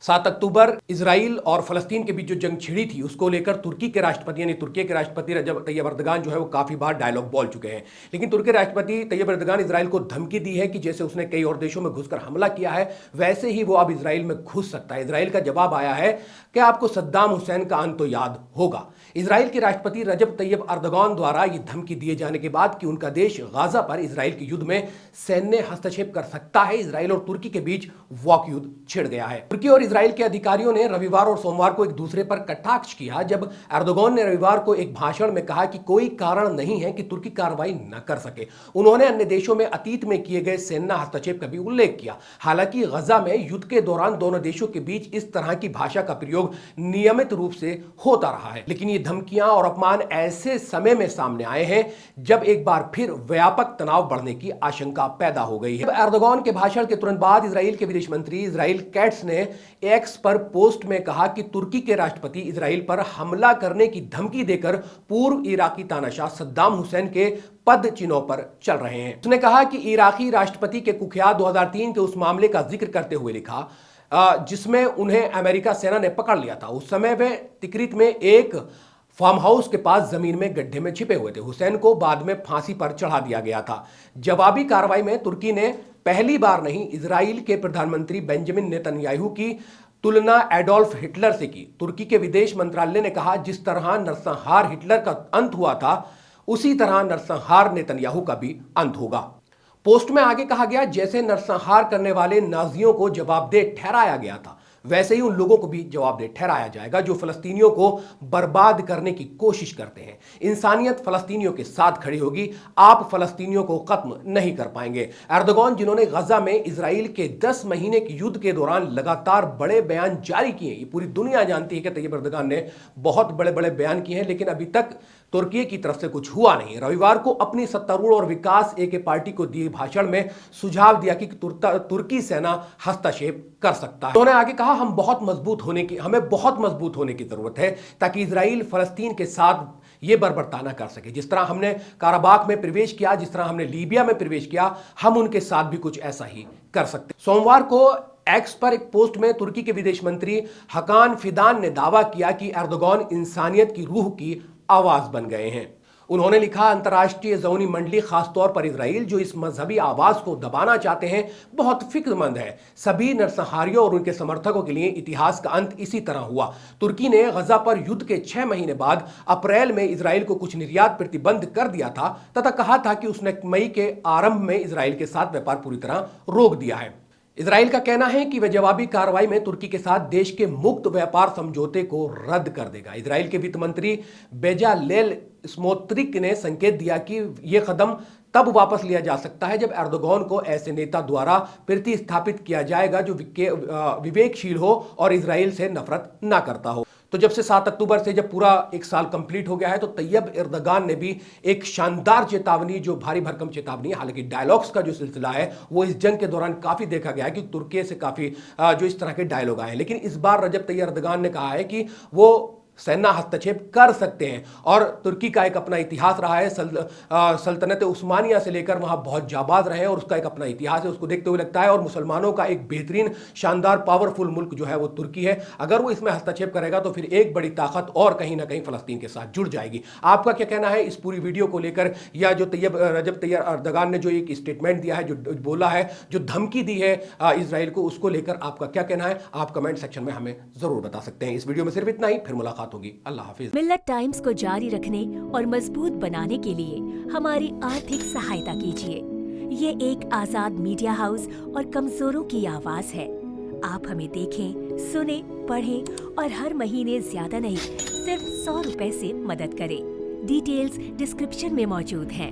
7 अक्टूबर Israel और फलस्तीन के बीच जो जंग छिड़ी थी उसको लेकर तुर्की के राष्ट्रपति यानी तुर्की के राष्ट्रपति रजब तैयब अर्दगान जो है वो काफी बार डायलॉग बोल चुके हैं। लेकिन तुर्की राष्ट्रपति तैयब अर्दगान इजराइल को धमकी दी है कि जैसे उसने कई और देशों में घुसकर हमला किया है वैसे ही वो अब इजराइल में घुस सकता है। इजराइल का जवाब आया है कि आपको सद्दाम हुसैन का अंत तो याद होगा। इजराइल के राष्ट्रपति रजब तैयब अर्दगान द्वारा यह धमकी दिए जाने के बाद कि उनका देश गाजा पर इजराइल के युद्ध में सैन्य हस्तक्षेप कर सकता है, इजराइल और तुर्की के बीच वॉक युद्ध छिड़ गया है। तुर्की और इजराइल के अधिकारियों ने रविवार और सोमवार को एक दूसरे पर कटाक्ष किया जब अर्दोगान ने रविवार को एक भाषण में कहा कि कोई कारण नहीं है कि तुर्की कार्रवाई न कर सके। उन्होंने अन्य देशों में अतीत में किए गए सेना हस्तक्षेप का भी उल्लेख किया। हालांकि गजा में युद्ध के दौरान दोनों देशों के बीच इस तरह की भाषा का प्रयोग नियमित रूप से होता रहा है, लेकिन ये धमकियां और अपमान ऐसे समय में सामने आए हैं जब एक बार फिर व्यापक तनाव बढ़ने की आशंका पैदा हो गई है। अर्दोगान के भाषण के तुरंत बाद इजराइल के विदेश मंत्री इजराइल कैट्स ने एक्स पर पोस्ट में कहा कि तुर्की के राष्ट्रपति इजराइल पर हमला करने की धमकी देकर पूर्व इराकी तानाशाह सद्दाम हुसैन के पद चिन्हों पर चल रहे हैं। उसने कहा कि इराकी राष्ट्रपति के कुख्यात 2003 के उस मामले का जिक्र करते हुए लिखा जिसमें उन्हें अमेरिका सेना ने पकड़ लिया था। उस समय वे तिकरित में एक फार्म हाउस के पास जमीन में गड्ढे में छिपे हुए थे। हुसैन को बाद में फांसी पर चढ़ा दिया गया था। जवाबी कार्रवाई में तुर्की ने पहली बार नहीं इजराइल के प्रधानमंत्री बेंजामिन नेतन्याहू की तुलना एडोल्फ हिटलर से की। तुर्की के विदेश मंत्रालय ने कहा जिस तरह नरसंहार हिटलर का अंत हुआ था उसी तरह नरसंहार नेतन्याहू का भी अंत होगा। पोस्ट में आगे कहा गया जैसे नरसंहार करने वाले नाजियों को जवाबदेह ठहराया गया था वैसे ही उन लोगों को भी जवाबदेह ठहराया जाएगा जो फलस्तीनियों को बर्बाद करने की कोशिश करते हैं। इंसानियत फलस्तीनियों के साथ खड़ी होगी, आप फलस्तीनियों को खत्म नहीं कर पाएंगे। अर्दोगान जिन्होंने गजा में इजराइल के 10 महीने के युद्ध के दौरान लगातार बड़े बयान जारी किए, ये पूरी दुनिया जानती है कि तैयब अर्दोगान ने बहुत बड़े बड़े बयान किए हैं, लेकिन अभी तक तुर्की की तरफ से कुछ हुआ नहीं। रविवार को अपनी सत्तारूढ़ और विकास एक पार्टी को दिए भाषण में सुझाव दिया कि तुर्की सेना हस्तक्षेप कर सकता है। उन्होंने आगे कहा हमें बहुत मजबूत होने की जरूरत है ताकि इजराइल फलस्तीन के साथ ये बर्बरताना कर सके। जिस तरह हमने काराबाख में प्रवेश किया, जिस तरह हमने लीबिया में प्रवेश किया, हम उनके साथ भी कुछ ऐसा ही कर सकते। सोमवार को एक्स पर एक पोस्ट में तुर्की के विदेश मंत्री हकान फिदान ने दावा किया कि अर्दोगान इंसानियत की रूह की आवाज बन गए हैं। उन्होंने लिखा अंतर्राष्ट्रीय ज़ौनी मंडली खासतौर पर इजराइल जो इस मजहबी आवाज को दबाना चाहते हैं बहुत फिक्रमंद है। सभी नरसंहारियों और उनके समर्थकों के लिए इतिहास का अंत इसी तरह हुआ। तुर्की ने गजा पर युद्ध के 6 महीने बाद अप्रैल में इजराइल को कुछ निर्यात प्रतिबंध कर दिया था तथा कहा था कि उसने मई के आरंभ में इजराइल के साथ व्यापार पूरी तरह रोक दिया है। इजराइल का कहना है कि वह जवाबी कार्रवाई में तुर्की के साथ देश के मुक्त व्यापार समझौते को रद्द कर देगा। इजराइल के वित्त मंत्री बेजालेल स्मोत्रिक ने संकेत दिया कि यह कदम तब वापस लिया जा सकता है जब अर्दोगान को ऐसे नेता द्वारा प्रतिस्थापित किया जाएगा जो विवेकशील हो और इजराइल से नफरत ना करता हो। तो जब से 7 अक्टूबर से जब पूरा एक साल कंप्लीट हो गया है तो तैयब अर्दोगान ने भी एक शानदार चेतावनी, जो भारी भरकम चेतावनी है, हालांकि डायलॉग्स का जो सिलसिला है वो इस जंग के दौरान काफी देखा गया है कि तुर्की से काफी जो इस तरह के डायलॉग आए हैं, लेकिन इस बार रजब तैयब अर्दोगान ने कहा है कि वो सेना हस्तक्षेप कर सकते हैं। और तुर्की का एक अपना इतिहास रहा है, सल्तनत उस्मानिया से लेकर वहां बहुत जाबाज रहे और उसका एक अपना इतिहास है, उसको देखते हुए लगता है। और मुसलमानों का एक बेहतरीन शानदार पावरफुल मुल्क जो है वो तुर्की है। अगर वो इसमें हस्तक्षेप करेगा तो फिर एक बड़ी ताकत और कहीं ना कहीं फलस्तीन के साथ जुड़ जाएगी। आपका क्या कहना है इस पूरी वीडियो को लेकर, या जो रजब तैयब अर्दोगान ने जो एक स्टेटमेंट दिया है, जो बोला है, जो धमकी दी है इजराइल को, उसको लेकर आपका क्या कहना है? आप कमेंट सेक्शन में हमें जरूर बता सकते हैं। इस वीडियो में सिर्फ इतना ही, फिर मुलाकात होगी। अल्लाह हाफिज। मिल्लत टाइम्स को जारी रखने और मजबूत बनाने के लिए हमारी आर्थिक सहायता कीजिए। ये एक आजाद मीडिया हाउस और कमजोरों की आवाज है। आप हमें देखें, सुने, पढ़ें और हर महीने ज्यादा नहीं सिर्फ 100 रुपए से मदद करें। डिटेल्स डिस्क्रिप्शन में मौजूद हैं।